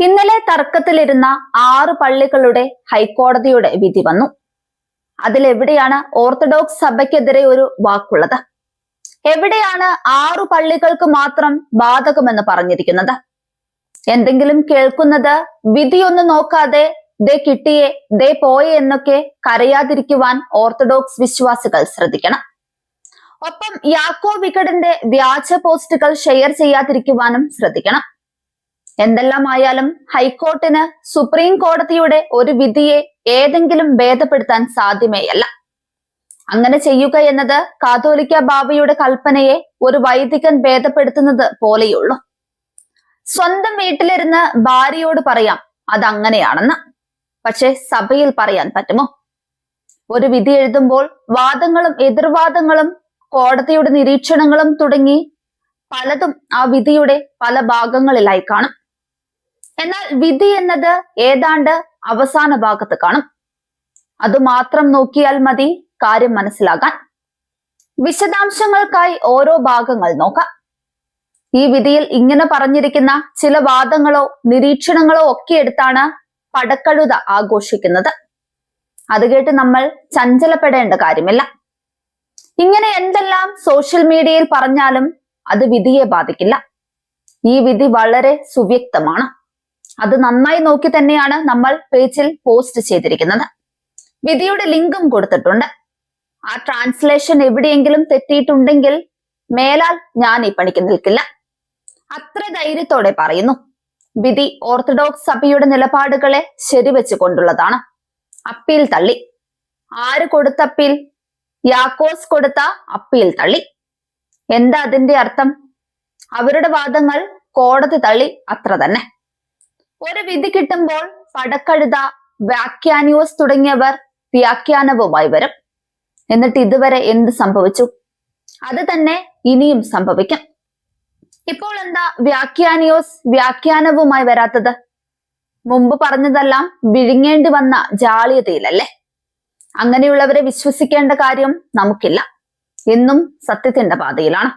ഇന്നലെ തർക്കത്തിലിരുന്ന 6 പള്ളികളുടെ ഹൈക്കോടതിയുടെ വിധി വന്നു. അതിലെവിടെയാണ് ഓർത്തഡോക്സ് സഭയ്ക്കെതിരെ ഒരു വാക്കുള്ളത്? എവിടെയാണ് 6 പള്ളികൾക്ക് മാത്രം ബാധകമെന്ന് പറഞ്ഞിരിക്കുന്നത്? എന്തെങ്കിലും കേൾക്കുന്നത് വിധിയൊന്നും നോക്കാതെ ദേ കിട്ടിയേ ദേ പോയേ എന്നൊക്കെ കരയാതിരിക്കുവാൻ ഓർത്തഡോക്സ് വിശ്വാസികൾ ശ്രദ്ധിക്കണം. ഒപ്പം യാക്കോബിക്കടിന്റെ വ്യാജ പോസ്റ്റുകൾ ഷെയർ ചെയ്യാതിരിക്കുവാനും ശ്രദ്ധിക്കണം. എന്തെല്ലാം ആയാലും ഹൈക്കോർട്ടിന് സുപ്രീം കോടതിയുടെ ഒരു വിധിയെ ഏതെങ്കിലും ഭേദപ്പെടുത്താൻ സാധ്യമേയല്ല. അങ്ങനെ ചെയ്യുക എന്നത് കാതോലിക്ക ബാവയുടെ കൽപ്പനയെ ഒരു വൈദികൻ ഭേദപ്പെടുത്തുന്നത് പോലെയുള്ളൂ. സ്വന്തം വീട്ടിലിരുന്ന് ഭാര്യയോട് പറയാം അതങ്ങനെയാണെന്ന്. പക്ഷെ സഭയിൽ പറയാൻ പറ്റുമോ? ഒരു വിധി എഴുതുമ്പോൾ വാദങ്ങളും എതിർവാദങ്ങളും കോടതിയുടെ നിരീക്ഷണങ്ങളും തുടങ്ങി പലതും ആ വിധിയുടെ പല ഭാഗങ്ങളിലായി കാണും. എന്നാൽ വിധി എന്നത് ഏതാണ്ട് അവസാന ഭാഗത്ത് കാണും. അതുമാത്രം നോക്കിയാൽ മതി കാര്യം മനസ്സിലാകാൻ. വിശദാംശങ്ങൾക്കായി ഓരോ ഭാഗങ്ങൾ നോക്കാം. ഈ വിധിയിൽ ഇങ്ങനെ പറഞ്ഞിരിക്കുന്ന ചില വാദങ്ങളോ നിരീക്ഷണങ്ങളോ ഒക്കെ എടുത്താണ് പടക്കഴുത ആഘോഷിക്കുന്നത്. അത് കേട്ട് നമ്മൾ ചഞ്ചലപ്പെടേണ്ട കാര്യമില്ല. ഇങ്ങനെ എന്തെല്ലാം സോഷ്യൽ മീഡിയയിൽ പറഞ്ഞാലും അത് വിധിയെ ബാധിക്കില്ല. ഈ വിധി വളരെ സുവ്യക്തമാണ്. അത് നന്നായി നോക്കി തന്നെയാണ് നമ്മൾ പേജിൽ പോസ്റ്റ് ചെയ്തിരിക്കുന്നത്. വിധിയുടെ ലിങ്കും കൊടുത്തിട്ടുണ്ട്. ആ ട്രാൻസ്ലേഷൻ എവിടെയെങ്കിലും തെറ്റിയിട്ടുണ്ടെങ്കിൽ മേലാൽ ഞാൻ ഈ പണിക്ക് നിൽക്കില്ല. അത്ര ധൈര്യത്തോടെ പറയുന്നു. വിധി ഓർത്തഡോക്സ് സഭയുടെ നിലപാടുകളെ ശരിവെച്ചു കൊണ്ടുള്ളതാണ്. അപ്പീൽ തള്ളി. ആര് കൊടുത്ത അപ്പീൽ? യാക്കോസ് കൊടുത്ത അപ്പീൽ തള്ളി. എന്താ അതിന്റെ അർത്ഥം? അവരുടെ വാദങ്ങൾ കോടതി തള്ളി, അത്ര തന്നെ. ഒരു വിധി കിട്ടുമ്പോൾ പടക്കഴുത, വ്യാഖ്യാനിയോസ് തുടങ്ങിയവർ വ്യാഖ്യാനവുമായി വരും. എന്നിട്ട് ഇതുവരെ എന്ത് സംഭവിച്ചു? അത് തന്നെ ഇനിയും സംഭവിക്കും. ഇപ്പോൾ എന്താ വ്യാഖ്യാനിയോസ് വ്യാഖ്യാനവുമായി വരാത്തത്? മുമ്പ് പറഞ്ഞതെല്ലാം വിഴുങ്ങേണ്ടി വന്ന ജാള്യതയിലല്ലേ? അങ്ങനെയുള്ളവരെ വിശ്വസിക്കേണ്ട കാര്യം നമുക്കില്ല. എന്നും സത്യത്തിന്റെ പാതയിലാണ്.